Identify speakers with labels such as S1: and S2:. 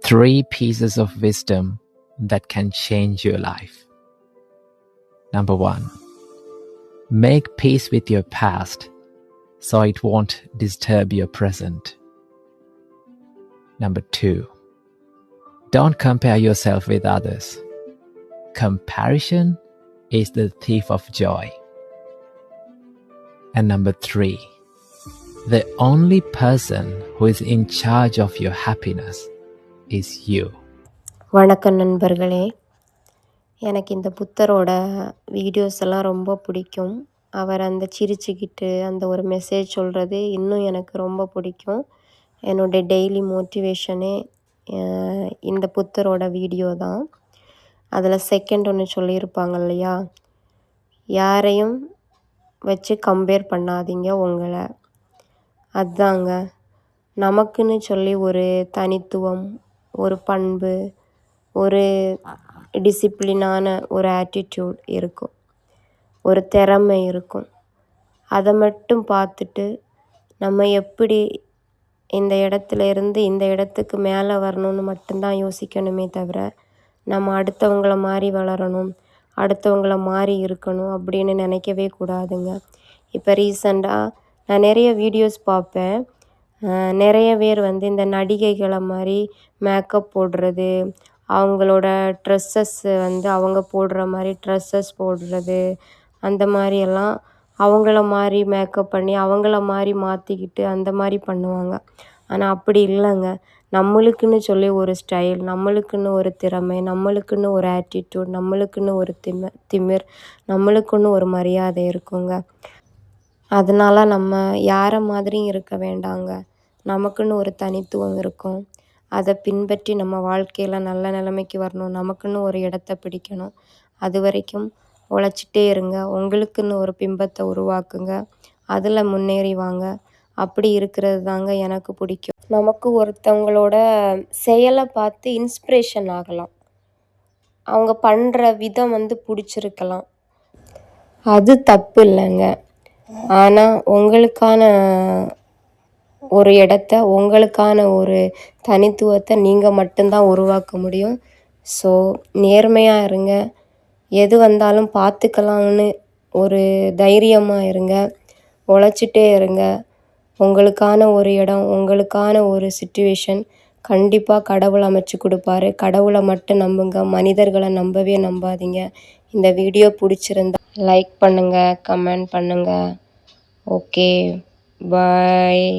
S1: 3 pieces of wisdom that can change your life. Number 1. Make peace with your past so it won't disturb your present. Number 2. Don't compare yourself with others. Comparison is the thief of joy. And number 3. The only person who is in charge of your happiness is you.
S2: வணக்கம் நண்பர்களே, எனக்கு இந்த புத்தரோட videos எல்லாம் ரொம்ப பிடிக்கும். அவர் அந்த சிரிச்சுக்கிட்டு அந்த ஒரு மெசேஜ் சொல்கிறது இன்னும் எனக்கு ரொம்ப பிடிக்கும். என்னுடைய டெய்லி மோட்டிவேஷனே இந்த புத்தரோட வீடியோ தான். அதில் செகண்ட் ஒன்று சொல்லியிருப்பாங்க இல்லையா, யாரையும் வச்சு கம்பேர் பண்ணாதீங்க உங்களை. அதுதாங்க, நமக்குன்னு சொல்லி ஒரு தனித்துவம், ஒரு பண்பு, ஒரு டிசிப்ளினான ஒரு ஆட்டிடியூட் இருக்கும், ஒரு திறமை இருக்கும். அதை மட்டும் பார்த்துட்டு நம்ம எப்படி இந்த இடத்துல இருந்து இந்த இடத்துக்கு மேலே வரணும்னு மட்டும்தான் யோசிக்கணுமே தவிர, நம்ம அடுத்தவங்கள மாதிரி வளரணும், அடுத்தவங்கள மாதிரி இருக்கணும் அப்படின்னு நினைக்கவே கூடாதுங்க. இப்போ ரீசண்டாக நான் நிறைய வீடியோஸ் பார்ப்பேன். நிறைய பேர் இந்த நடிகைகளை மாதிரி மேக்கப் போடுறது, அவங்களோட ட்ரெஸ்ஸஸ் அவங்க போடுற மாதிரி ட்ரெஸ்ஸஸ் போடுறது, அந்த மாதிரியெல்லாம் அவங்கள மாதிரி மேக்கப் பண்ணி அவங்கள மாதிரி மாற்றிக்கிட்டு அந்த மாதிரி பண்ணுவாங்க. ஆனால் அப்படி இல்லைங்க. நம்மளுக்குன்னு சொல்லி ஒரு ஸ்டைல், நம்மளுக்குன்னு ஒரு திறமை, நம்மளுக்குன்னு ஒரு ஆட்டிடியூட், நம்மளுக்குன்னு ஒரு திமிர், நம்மளுக்குன்னு ஒரு மரியாதை இருக்குங்க. அதனால் நம்ம யாரை மாதிரியும் இருக்க வேண்டாங்க. நமக்குன்னு ஒரு தனித்துவம் இருக்கும். அதை பின்பற்றி நம்ம வாழ்க்கையில் நல்ல நிலைமைக்கு வரணும். நமக்குன்னு ஒரு இடத்த பிடிக்கணும். அது வரைக்கும் உழைச்சிட்டே இருங்க. உங்களுக்குன்னு ஒரு பிம்பத்தை உருவாக்குங்க. அதில் முன்னேறி வாங்க. அப்படி இருக்கிறது தாங்க எனக்கு பிடிக்கும். நமக்கு ஒருத்தவங்களோட செயலை பார்த்து இன்ஸ்பிரேஷன் ஆகலாம். அவங்க பண்ணுற விதம் பிடிச்சிருக்கலாம். அது தப்பு இல்லைங்க. ஆனால் உங்களுக்கான ஒரு இடத்த, உங்களுக்கான ஒரு தனித்துவத்தை நீங்கள் மட்டும்தான் உருவாக்க முடியும். ஸோ நேர்மையாக இருங்க. எது வந்தாலும் பார்த்துக்கலாம்னு ஒரு தைரியமாக இருங்க. உழைச்சிட்டே இருங்க. உங்களுக்கான ஒரு இடம், உங்களுக்கான ஒரு சிச்சுவேஷன் கண்டிப்பாக கடவுள் அமைச்சு கொடுப்பாரு. கடவுளை மட்டும் நம்புங்க. மனிதர்களை நம்பவே நம்பாதீங்க. இந்த வீடியோ பிடிச்சிருந்தா லைக் பண்ணுங்கள், கமெண்ட் பண்ணுங்கள். ஓகே, பாய்.